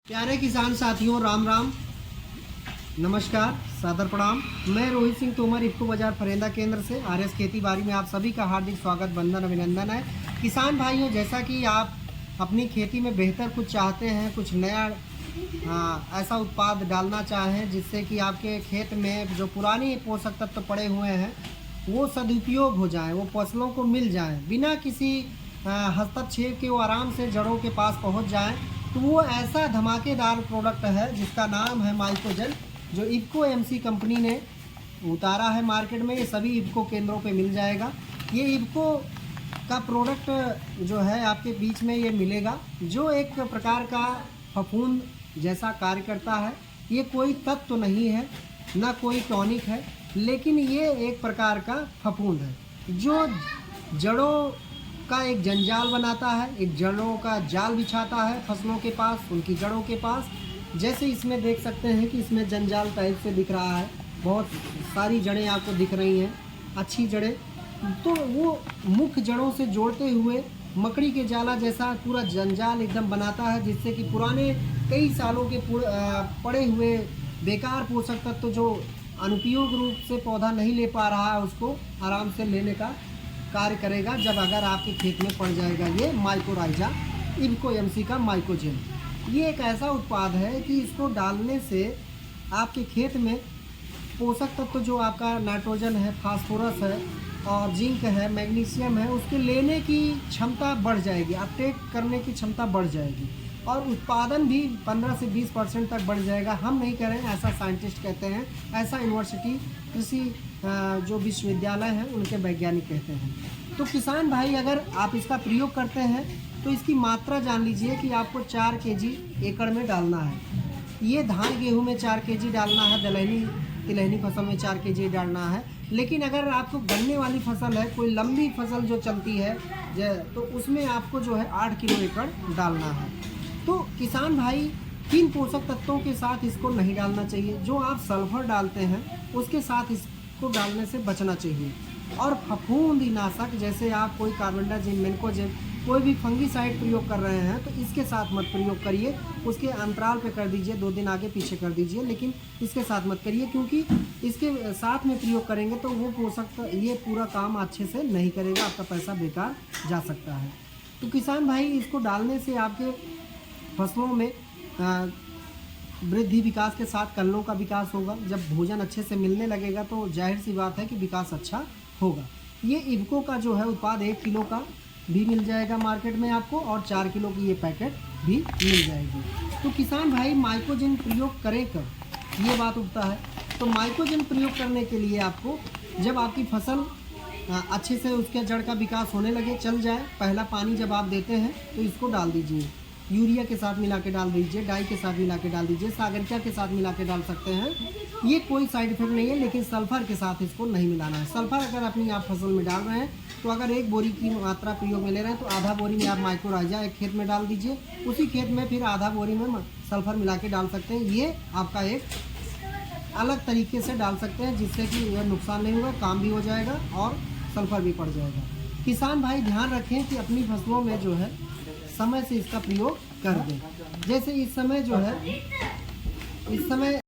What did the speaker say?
प्यारे किसान साथियों, राम राम, नमस्कार, सादर प्रणाम। मैं रोहित सिंह तोमर, इफ्को बाजार फरेंदा केंद्र से आरएस खेती बाड़ी में आप सभी का हार्दिक स्वागत, वंदन, अभिनंदन है। किसान भाइयों, जैसा कि आप अपनी खेती में बेहतर कुछ चाहते हैं, कुछ नया ऐसा उत्पाद डालना चाहें जिससे कि आपके खेत में जो पुरानी पोषक तत्व पड़े हुए हैं वो सदुपयोग हो जाए, वो फसलों को मिल जाए, बिना किसी हस्तक्षेप के वो आराम से जड़ों के पास पहुंच जाए, तो वो ऐसा धमाकेदार प्रोडक्ट है जिसका नाम है माइकोजेन, जो इफ्को एमसी कंपनी ने उतारा है मार्केट में। ये सभी इफ्को केंद्रों पे मिल जाएगा। ये इफ्को का प्रोडक्ट जो है आपके बीच में ये मिलेगा, जो एक प्रकार का फफूंद जैसा कार्य करता है। ये कोई तत्व नहीं है, ना कोई टॉनिक है, लेकिन ये एक प्रकार का फफूंद है जो जड़ों का एक जंजाल बनाता है, एक जड़ों का जाल बिछाता है फसलों के पास, उनकी जड़ों के पास। जैसे इसमें देख सकते हैं कि इसमें जंजाल टाइप से दिख रहा है, बहुत सारी जड़ें आपको दिख रही हैं, अच्छी जड़ें। तो वो मुख्य जड़ों से जोड़ते हुए मकड़ी के जाला जैसा पूरा जंजाल एकदम बनाता है, जिससे कि पुराने कई सालों के पड़े हुए बेकार पोषक तत्व तो जो अनुपयोग रूप से पौधा नहीं ले पा रहा है, उसको आराम से लेने का कार्य करेगा जब अगर आपके खेत में पड़ जाएगा ये माइकोराइजा इफ्को एमसी का माइकोजेन। ये एक ऐसा उत्पाद है कि इसको डालने से आपके खेत में पोषक तत्व जो आपका नाइट्रोजन है, फास्फोरस है और जिंक है, मैग्नीशियम है, उसके लेने की क्षमता बढ़ जाएगी, अपटेक करने की क्षमता बढ़ जाएगी और उत्पादन भी 15 से 20% तक बढ़ जाएगा। हम नहीं कह रहे हैं, ऐसा साइंटिस्ट कहते हैं, ऐसा यूनिवर्सिटी कृषि जो विश्वविद्यालय हैं उनके वैज्ञानिक कहते हैं। तो किसान भाई, अगर आप इसका प्रयोग करते हैं तो इसकी मात्रा जान लीजिए कि आपको 4 केजी एकड़ में डालना है। ये धान गेहूं में 4 केजी डालना है, दलहनी तिलहनी फसल में 4 केजी डालना है। लेकिन अगर आपको गन्ने वाली फसल है, कोई लंबी फसल जो चलती है, तो उसमें आपको जो है 8 किलो एकड़ डालना है। तो किसान भाई, किन पोषक तत्वों के साथ इसको नहीं डालना चाहिए? जो आप सल्फर डालते हैं उसके साथ इसको डालने से बचना चाहिए। और फफूंदी नाशक जैसे आप कोई कार्बेंडाजिम, मेन्कोजेब, कोई भी फंगीसाइड प्रयोग कर रहे हैं तो इसके साथ मत प्रयोग करिए। उसके अंतराल पे कर दीजिए, 2 दिन आगे पीछे कर दीजिए, लेकिन इसके साथ मत करिए, क्योंकि इसके साथ में प्रयोग करेंगे तो वो पोषक ये पूरा काम अच्छे से नहीं करेगा, आपका पैसा बेकार जा सकता है। तो किसान भाई, इसको डालने से आपके फसलों में वृद्धि विकास के साथ कल्लों का विकास होगा। जब भोजन अच्छे से मिलने लगेगा तो जाहिर सी बात है कि विकास अच्छा होगा। ये इफ्को का जो है उत्पाद 1 किलो का भी मिल जाएगा मार्केट में आपको, और 4 किलो की ये पैकेट भी मिल जाएगी। तो किसान भाई, माइकोजेन प्रयोग करें कब, ये बात उठता है। तो माइकोजेन प्रयोग करने के लिए आपको, जब आपकी फसल अच्छे से उसके जड़ का विकास होने लगे, चल जाए, पहला पानी जब आप देते हैं तो इसको डाल दीजिए। यूरिया के साथ मिला के डाल दीजिए, डाई के साथ मिला के डाल दीजिए, सागरिका के साथ मिला के डाल सकते हैं। ये कोई साइड इफेक्ट नहीं है, लेकिन सल्फर के साथ इसको नहीं मिलाना है। सल्फर अगर अपनी आप फसल में डाल रहे हैं तो अगर 1 बोरी की मात्रा प्रयोग में ले रहे हैं तो आधा बोरी में आप माइकोराइजा एक खेत में डाल दीजिए, उसी खेत में फिर आधा बोरी में सल्फर मिला के डाल सकते हैं। ये आपका एक अलग तरीके से डाल सकते हैं, जिससे कि यह नुकसान नहीं होगा, काम भी हो जाएगा और सल्फर भी पड़ जाएगा। किसान भाई, ध्यान रखें कि अपनी फसलों में जो है समय से इसका प्रयोग कर दें। जैसे इस समय जो है, इस समय